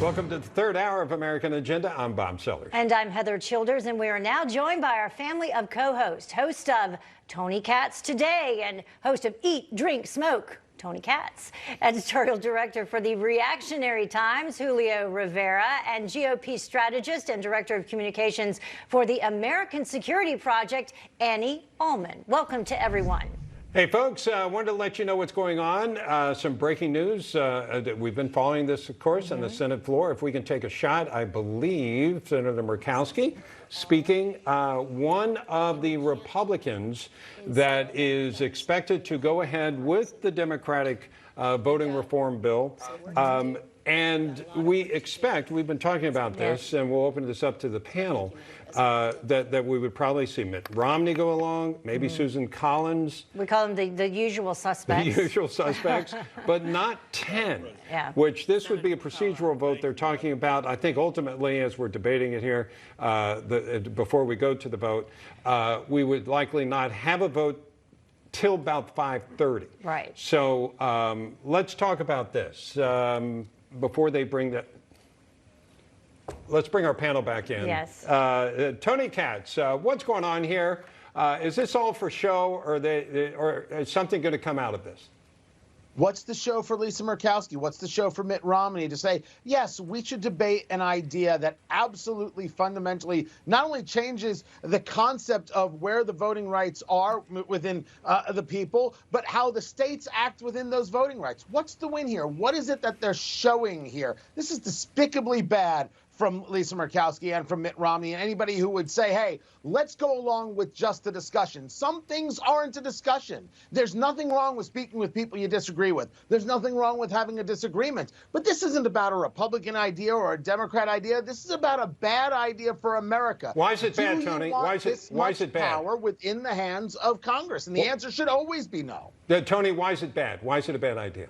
Welcome to the third hour of American Agenda. I'm Bob Sellers. And I'm Heather Childers, and we are now joined by our family of co-hosts, host of Tony Katz Today and host of Eat, Drink, Smoke, Tony Katz, editorial director for the Reactionary Times, Julio Rivera, and GOP strategist and director of communications for the American Security Project, Annie Aleman. Welcome to everyone. Hey, folks, I wanted to let you know what's going on. Some breaking news. We've been following this, of course, on the Senate floor. If we can take a shot, I believe Senator Murkowski speaking. One of the Republicans that is expected to go ahead with the Democratic voting reform bill. And we expect, we've been talking about this, and we'll open this up to the panel, that we would probably see Mitt Romney go along, maybe Susan Collins. We call them the usual suspects. The usual suspects, but not 10, which this would be a procedural vote they're talking about. I think ultimately, as we're debating it here, before we go to the vote, we would likely not have a vote till about 5:30. Right. So let's talk about this. Before they bring that, let's bring our panel back in. Yes. Tony Katz, what's going on here? Is this all for show, or is something going to come out of this? What's the show for Lisa Murkowski? What's the show for Mitt Romney to say, yes, we should debate an idea that absolutely fundamentally not only changes the concept of where the voting rights are within the people, but how the states act within those voting rights? What's the win here? What is it that they're showing here? This is despicably bad from Lisa Murkowski and from Mitt Romney and anybody who would say, hey, let's go along with just the discussion. Some things aren't a discussion. There's nothing wrong with speaking with people you disagree with. There's nothing wrong with having a disagreement. But this isn't about a Republican idea or a Democrat idea. This is about a bad idea for America. Why is it bad, Tony? Why is it bad? Power within the hands of Congress, and the answer should always be no. Tony, why is it bad? Why is it a bad idea?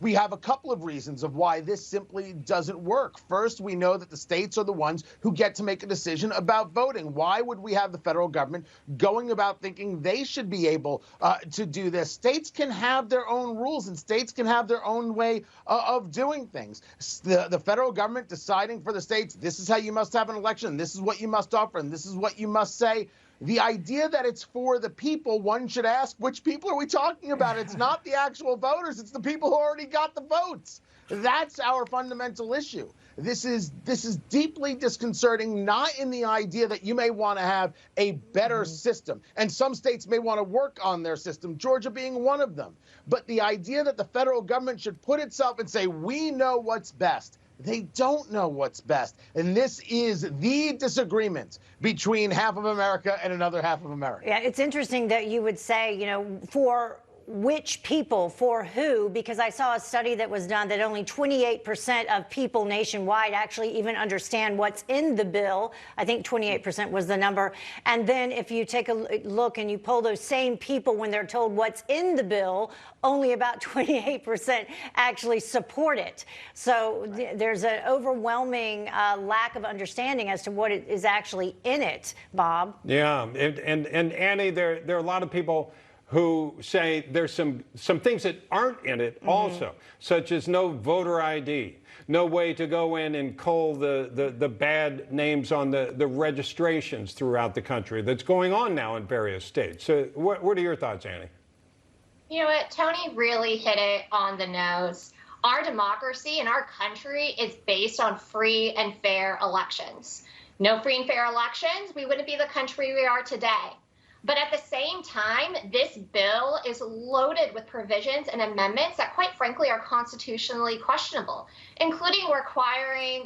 We have a couple of reasons of why this simply doesn't work. First, we know that the states are the ones who get to make a decision about voting. Why would we have the federal government going about thinking they should be able to do this? States can have their own rules, and states can have their own way of doing things. The federal government deciding for the states, this is how you must have an election, this is what you must offer, and this is what you must say. The idea that it's for the people, one should ask, which people are we talking about? It's not the actual voters. It's the people who already got the votes. That's our fundamental issue. This is deeply disconcerting, not in the idea that you may want to have a better system. And some states may want to work on their system, Georgia being one of them. But the idea that the federal government should put itself and say, we know what's best. They don't know what's best. And this is the disagreement between half of America and another half of America. Yeah, it's interesting that you would say, you know, for which people, for who, because I saw a study that was done that only 28% of people nationwide actually even understand what's in the bill. I think 28% was the number. And then if you take a look and you poll those same people when they're told what's in the bill, only about 28% actually support it. So there's an overwhelming lack of understanding as to what is actually in it, Bob. Yeah, and Annie, there are a lot of people who say there's some things that aren't in it also, such as no voter ID, no way to go in and cull the bad names on the registrations throughout the country that's going on now in various states. So what are your thoughts, Annie? You know what, Tony really hit it on the nose. Our democracy and our country is based on free and fair elections. No free and fair elections, we wouldn't be the country we are today. But at the same time, this bill is loaded with provisions and amendments that, quite frankly, are constitutionally questionable, including requiring,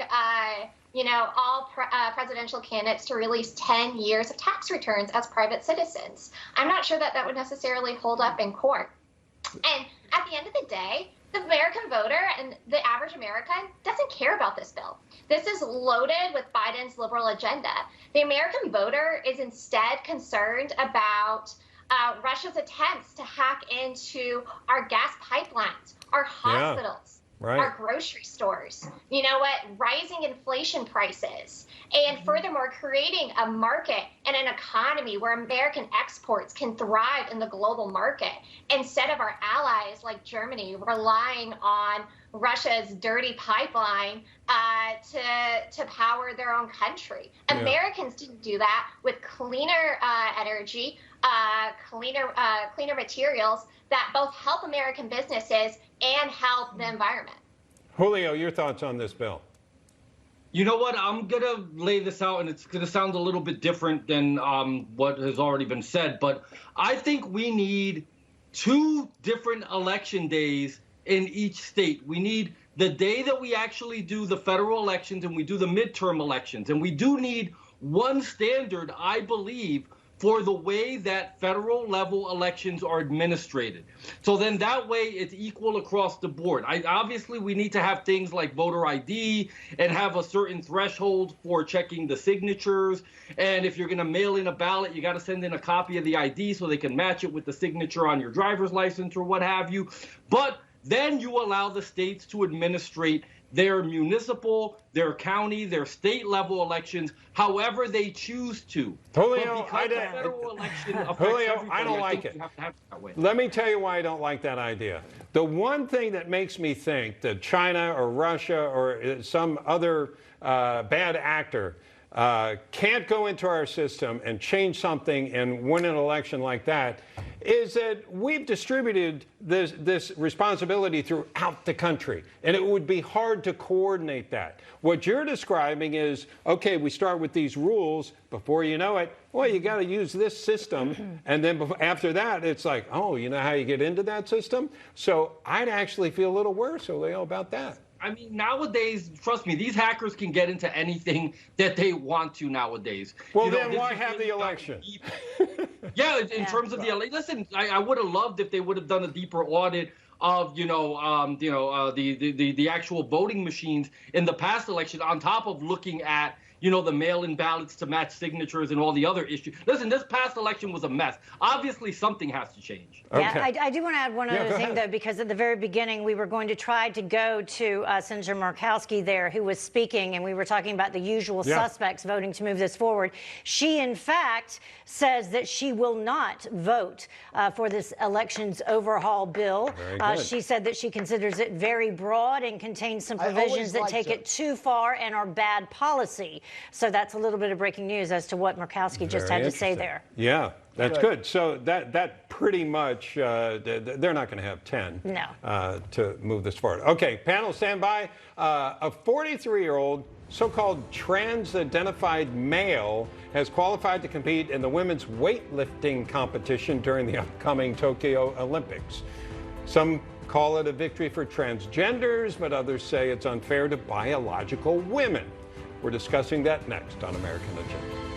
all presidential candidates to release 10 years of tax returns as private citizens. I'm not sure that that would necessarily hold up in court. And at the end of the day, the American voter and the average American doesn't care about this bill. This is loaded with Biden's liberal agenda. The American voter is instead concerned about Russia's attempts to hack into our gas pipelines, our hospitals, our grocery stores, you know what, rising inflation prices, and furthermore, creating a market and an economy where American exports can thrive in the global market instead of our allies like Germany relying on Russia's dirty pipeline to power their own country. Yeah. Americans didn't do that with cleaner energy, cleaner materials that both help American businesses and help the environment. Julio, your thoughts on this bill? You know what? I'm going to lay this out, and it's going to sound a little bit different than what has already been said. But I think we need 2 different election days in each state. We need the day that we actually do the federal elections and we do the midterm elections. And we do need one standard, I believe, for the way that federal level elections are administrated. So then that way it's equal across the board. Obviously, we need to have things like voter ID and have a certain threshold for checking the signatures. And if you're going to mail in a ballot, you got to send in a copy of the ID so they can match it with the signature on your driver's license or what have you. But then you allow the states to administrate their municipal, their county, their state level elections, however they choose to. Julio, I don't like it. Let me tell you why I don't like that idea. The one thing that makes me think that China or Russia or some other bad actor can't go into our system and change something and win an election like that is that we've distributed this responsibility throughout the country, and it would be hard to coordinate that. What you're describing is, okay, we start with these rules. Before you know it, well, you got to use this system, and then after that, it's like, oh, you know how you get into that system? So I'd actually feel a little worse, Julio, about that. I mean, nowadays, trust me, these hackers can get into anything that they want to nowadays. Well, then why have the election? Yeah, in terms of the election. Listen, I would have loved if they would have done a deeper audit of, the actual voting machines in the past election, on top of looking at, the mail-in ballots to match signatures and all the other issues. Listen, this past election was a mess. Obviously, something has to change. Okay. Yeah, I do want to add one other thing, though, because at the very beginning, we were going to try to go to Senator Murkowski there, who was speaking, and we were talking about the usual suspects voting to move this forward. She, in fact, says that she will not vote for this elections overhaul bill. She said that she considers it very broad and contains some provisions that take it too far and are bad policy. So that's a little bit of breaking news as to what Murkowski just had to say there. Yeah, that's good. So that pretty much, they're not going to have 10 to move this forward. Okay, panel, stand by. A 43-year-old so-called trans-identified male has qualified to compete in the women's weightlifting competition during the upcoming Tokyo Olympics. Some call it a victory for transgenders, but others say it's unfair to biological women. We're discussing that next on American Agenda.